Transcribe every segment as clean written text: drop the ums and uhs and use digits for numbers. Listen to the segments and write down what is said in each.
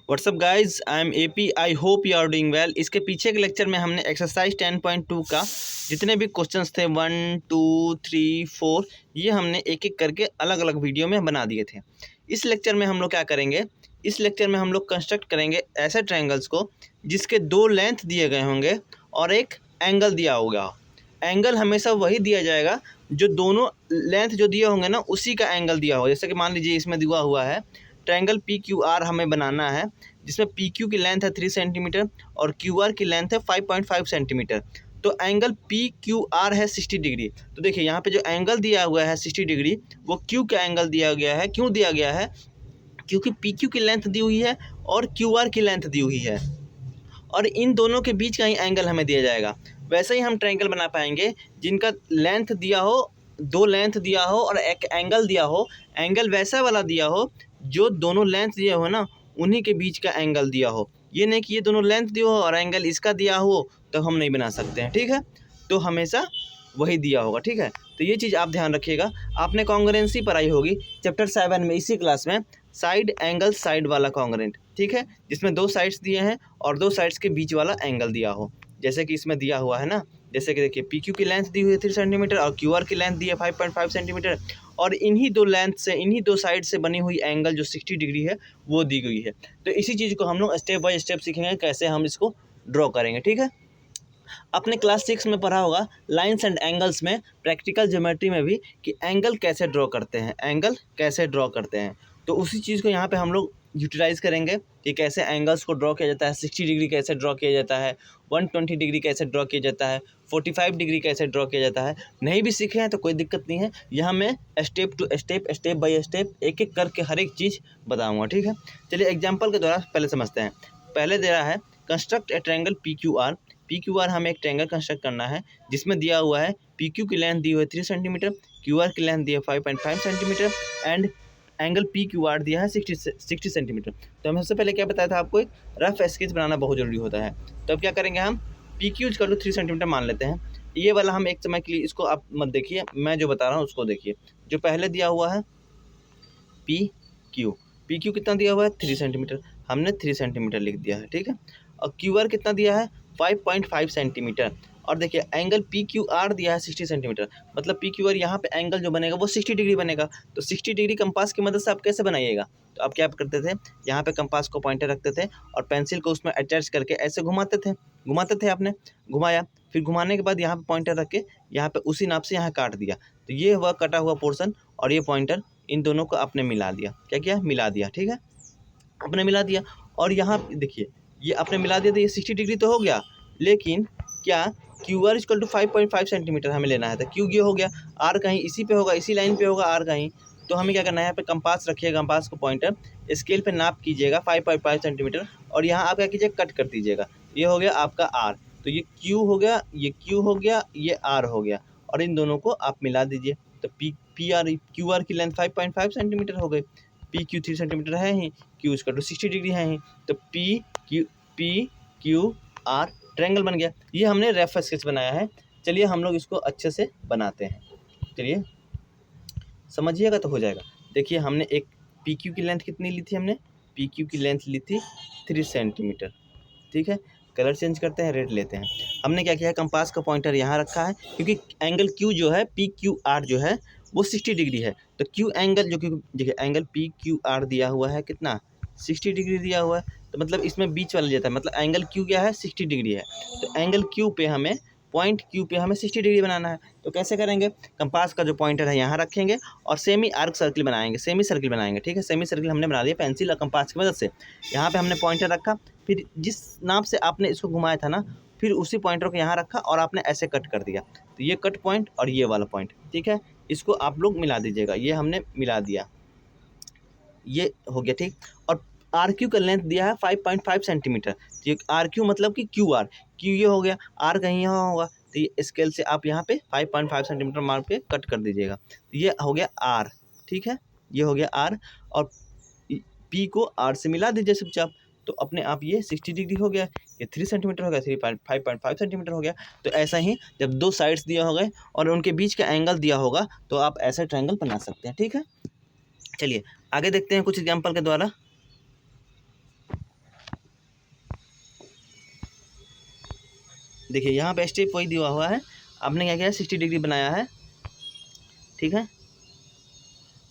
WhatsApp guys, I am AP. I hope you are doing well. इसके पीछे के lecture में हमने एक्सरसाइज 10.2 का जितने भी क्वेश्चंस थे 1, 2, 3, 4 ये हमने एक एक करके अलग अलग वीडियो में बना दिए थे। इस लेक्चर में हम लोग क्या करेंगे, इस लेक्चर में हम लोग कंस्ट्रक्ट करेंगे ऐसे ट्रायंगल्स को जिसके दो लेंथ दिए गए होंगे और एक एंगल दिया होगा। एंगल हमेशा वही दिया जाएगा जो दोनों लेंथ जो दिए होंगे ना उसी का एंगल दिया होगा। जैसे कि मान लीजिए इसमें दिया हुआ है ट्रायंगल पी क्यू आर हमें बनाना है, जिसमें पी क्यू की लेंथ है 3 सेंटीमीटर और क्यू आर की लेंथ है 5.5 सेंटीमीटर। तो एंगल पी क्यू आर है 60 डिग्री। तो देखिए यहाँ पे जो एंगल दिया हुआ है 60 डिग्री वो क्यू का एंगल दिया गया है। क्यों दिया गया है? क्योंकि पी क्यू की लेंथ दी हुई है और क्यू आर की लेंथ दी हुई है और इन दोनों के बीच का ही एंगल हमें दिया जाएगा। वैसे ही हम ट्रायंगल बना पाएंगे जिनका लेंथ दिया हो, दो लेंथ दिया हो और एक एंगल दिया हो। एंगल वैसा वाला दिया हो जो दोनों लेंथ दिए हो ना उन्हीं के बीच का एंगल दिया हो। ये नहीं कि ये दोनों लेंथ दिया हो और एंगल इसका दिया हो, तो हम नहीं बना सकते हैं। ठीक है, तो हमेशा वही दिया होगा। ठीक है, तो ये चीज़ आप ध्यान रखिएगा। आपने कॉन्ग्रुएंसी पढ़ाई होगी चैप्टर 7 में, इसी क्लास में, साइड एंगल साइड वाला कॉन्ग्रुएंट। ठीक है, जिसमें दो साइड्स दिए हैं और दो साइड्स के बीच वाला एंगल दिया हो, जैसे कि इसमें दिया हुआ है ना। जैसे कि देखिए पी क्यू की लेंथ दी हुई है 3 सेंटीमीटर और क्यू आर की लेंथ दी है 5.5 सेंटीमीटर और इन्हीं दो लेंथ से, इन्हीं दो साइड से बनी हुई एंगल जो 60 डिग्री है वो दी गई है। तो इसी चीज़ को हम लोग स्टेप बाय स्टेप सीखेंगे कैसे हम इसको ड्रॉ करेंगे। ठीक है, आपने क्लास 6 में पढ़ा होगा लाइंस एंड एंगल्स में, प्रैक्टिकल ज्योमेट्री में भी, कि एंगल कैसे ड्रॉ करते हैं, एंगल कैसे ड्रॉ करते हैं। तो उसी चीज़ को यहाँ पे हम लोग यूटिलाइज़ करेंगे कि कैसे एंगल्स को ड्रॉ किया जाता है। 60 डिग्री कैसे ड्रॉ किया जाता है, 120 डिग्री कैसे ड्रॉ किया जाता है, 45 डिग्री कैसे ड्रॉ किया जाता है। नहीं भी सीखे हैं तो कोई दिक्कत नहीं है, यहाँ मैं step to step, step by step, एक एक करके हर एक चीज़ बताऊँगा। ठीक है, चलिए एग्जाम्पल के द्वारा पहले समझते हैं। पहले दे रहा है कंस्ट्रक्ट ए triangle P Q R. P Q R हमें एक ट्रायंगल कंस्ट्रक्ट करना है जिसमें दिया हुआ है पी क्यू की लेंथ दी हुई है 3 सेंटीमीटर, क्यू आर की लेंथ दी है 5.5 centimetre and angle P Q R दिया है 60 सेंटीमीटर। तो हमें सबसे पहले क्या बताया था आपको, एक रफ स्केच बनाना बहुत ज़रूरी होता है। तो अब क्या करेंगे, हम P Q equal to 3 centimetre मान लेते हैं। ये वाला हम एक समय के लिए, इसको आप मत देखिए, मैं जो बता रहा हूँ उसको देखिए। जो पहले दिया हुआ है पी क्यू, पी क्यू कितना दिया हुआ है 3 सेंटीमीटर, हमने 3 सेंटीमीटर लिख दिया है। ठीक है, और क्यू आर कितना दिया है 5.5 सेंटीमीटर। और देखिए एंगल पी क्यू आर दिया है 60 सेंटीमीटर, मतलब पी क्यू आर यहाँ पे एंगल जो बनेगा वो 60 डिग्री बनेगा। तो 60 डिग्री कंपास की मदद से आप कैसे बनाइएगा, तो आप क्या करते थे, यहाँ पे कंपास को पॉइंटर रखते थे और पेंसिल को उसमें अटैच करके ऐसे घुमाते थे। आपने घुमाया, फिर घुमाने के बाद यहाँ पे पॉइंटर रख के यहाँ पे उसी नाप से यहाँ काट दिया। तो ये हुआ कटा हुआ पोर्शन और ये पॉइंटर, इन दोनों को आपने मिला दिया। क्या किया, मिला दिया। ठीक है, आपने मिला दिया और यहाँ देखिए ये आपने मिला दिया तो ये 60 डिग्री तो हो गया, लेकिन क्या Q R equal to 5.5 centimetre हमें लेना है। तो क्यू ये हो गया, आर कहीं इसी पे होगा, इसी लाइन पे होगा आर कहीं। तो हमें क्या करना है, यहाँ पे कंपास रखिएगा, कंपास को पॉइंटर स्केल पे नाप कीजिएगा 5.5 सेंटीमीटर और यहाँ आप क्या कीजिएगा, कट कर दीजिएगा। ये हो गया आपका आर। तो ये क्यू हो गया, ये क्यू हो गया, ये आर हो गया और इन दोनों को आप मिला दीजिए। तो पी आर क्यू आर की लेंथ 5.5 सेंटीमीटर हो गई, पी क्यू 3 सेंटीमीटर है ही, क्यू इसका टू 60 डिग्री है ही, तो पी क्यू आर ट्रायंगल बन गया। ये हमने रफ स्केच बनाया है। चलिए हम लोग इसको अच्छे से बनाते हैं। चलिए समझिएगा तो हो जाएगा। देखिए हमने एक पी क्यू की लेंथ कितनी ली थी, हमने पी क्यू की लेंथ ली थी 3 सेंटीमीटर। ठीक है, कलर चेंज करते हैं, रेड लेते हैं। हमने क्या किया है, कंपास का पॉइंटर यहाँ रखा है क्योंकि एंगल क्यू जो है, पी क्यू आर जो है वो 60 डिग्री है। तो क्यू एंगल जो कि देखिए एंगल पी क्यू आर दिया हुआ है कितना, 60 डिग्री दिया हुआ है। तो मतलब इसमें बीच वाला जाता है, मतलब एंगल क्यू क्या है, 60 डिग्री है। तो एंगल क्यू पे हमें, पॉइंट क्यू पे हमें 60 डिग्री बनाना है। तो कैसे करेंगे, कंपास का जो पॉइंटर है यहाँ रखेंगे और सेमी आर्क सर्किल बनाएंगे, सेमी सर्किल बनाएंगे। ठीक है, सेमी सर्किल हमने बना लिया पेंसिल और कंपास की मदद से। यहाँ पे हमने पॉइंटर रखा, फिर जिस नाप से आपने इसको घुमाया था ना, फिर उसी पॉइंटर को यहाँ रखा और आपने ऐसे कट कर दिया। तो ये कट पॉइंट और ये वाला पॉइंट, ठीक है, इसको आप लोग मिला दीजिएगा। ये हमने मिला दिया, ये हो गया। ठीक, और आर क्यू का लेंथ दिया है 5.5 सेंटीमीटर। तो आर क्यू मतलब कि क्यू आर, क्यू ये हो गया, आर कहीं यहाँ होगा, तो ये स्केल से आप यहाँ पे 5.5 सेंटीमीटर मार के कट कर दीजिएगा। तो ये हो गया आर। ठीक है, ये हो गया आर और पी को आर से मिला दीजिए चुपचाप। तो अपने आप ये 60 डिग्री हो गया, ये 3 सेंटीमीटर हो गया, 5.5 सेंटीमीटर हो गया। तो ऐसा ही जब दो साइड्स दिया हो गए और उनके बीच का एंगल दिया होगा तो आप ऐसा ट्रायंगल बना सकते हैं। ठीक है, चलिए आगे देखते हैं कुछ एग्जाम्पल के द्वारा। देखिए यहाँ पे स्टेप वही दिया हुआ है, आपने क्या किया है 60 डिग्री बनाया है, ठीक है।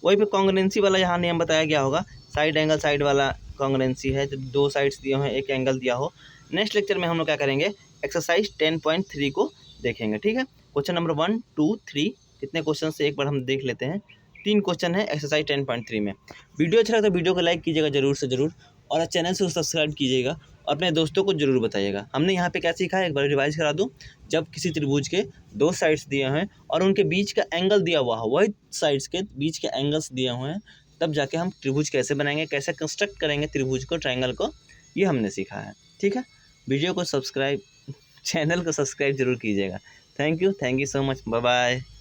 वही पे कॉन्ग्रुएंसी वाला यहाँ नियम बताया गया होगा, साइड एंगल साइड वाला कॉन्ग्रुएंसी है, जब दो साइड्स दिए हुए एक एंगल दिया हो। नेक्स्ट लेक्चर में हम लोग क्या करेंगे, एक्सरसाइज 10.3 को देखेंगे, ठीक है। क्वेश्चन नंबर 1, 2, 3 कितने क्वेश्चन से एक बार हम देख लेते हैं। 3 क्वेश्चन है एक्सरसाइज 10.3 में। वीडियो अच्छा लगा तो वीडियो को लाइक कीजिएगा जरूर से ज़रूर, और चैनल से सब्सक्राइब कीजिएगा, अपने दोस्तों को जरूर बताइएगा। हमने यहाँ पे क्या सीखा है, एक बार रिवाइज करा दूँ। जब किसी त्रिभुज के 2 साइड्स दिए हैं और उनके बीच का एंगल दिया हुआ है, वही साइड्स के बीच के एंगल्स दिए हुए हैं, तब जाके हम त्रिभुज कैसे बनाएंगे, कैसे कंस्ट्रक्ट करेंगे त्रिभुज को, ट्रायंगल को, ये हमने सीखा है, ठीक है। वीडियो को सब्सक्राइब, चैनल को सब्सक्राइब जरूर कीजिएगा। Thank you so much, bye bye.